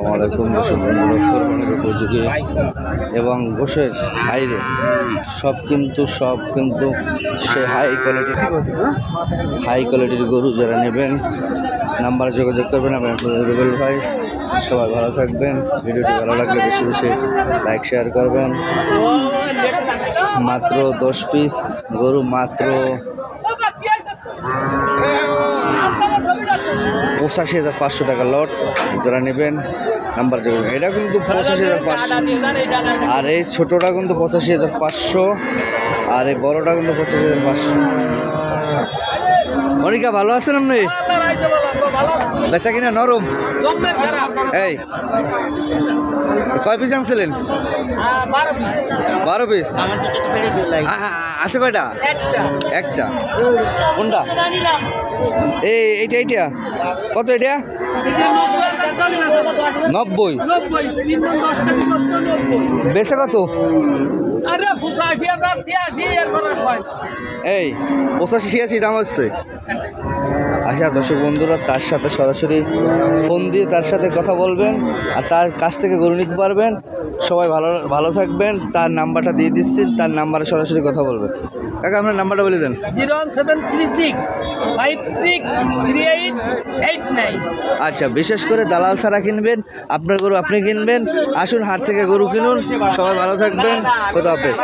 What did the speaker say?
আসসালামু আলাইকুম। দর্শক বন্ধুরা, কোরবানির উপযোগী এবং গোশের হাইরে সব কিন্তু সে হাই কোয়ালিটির গরু যারা নেবেন নাম্বারে যোগাযোগ করবেন। আপনার রুবেল ভাই, সবাই ভালো থাকবেন। ভিডিওটি ভালো লাগলে বেশি বেশি লাইক শেয়ার করবেন। মাত্র 10 পিস গরু, মাত্র 85,500 টাকা লট। যারা নেবেন নাম্বার যোগাযোগ। এটা কিন্তু 85,500, আর এই ছোটোটা কিন্তু 85,500, আর এই বড়োটা কিন্তু 85,500। মনিকা ভালো আছেন আপনি? বেচা কিনা নরম? এই কয় পিস আনছিলেন? 12 পিস আছে। কয়টা? একটা। কোনটা? এইটা কত? এটা 90। বেচে কত? এই 85-86 দাম হচ্ছে। আচ্ছা দর্শক বন্ধুরা, তার সাথে সরাসরি ফোন দিয়ে তার সাথে কথা বলবেন আর তার কাছ থেকে গরু নিতে পারবেন। সবাই ভালো থাকবেন। তার নাম্বারটা দিয়ে দিচ্ছি, তার নাম্বারে সরাসরি কথা বলবেন। কাকা আপনার নাম্বারটা বলে দেন। 01736563889। আচ্ছা, বিশেষ করে দালাল ছাড়া কিনবেন, আপনার গরু আপনি কিনবেন। আসুন হাট থেকে গরু কিনুন। সবাই ভালো থাকবেন। খোদা হাফেজ।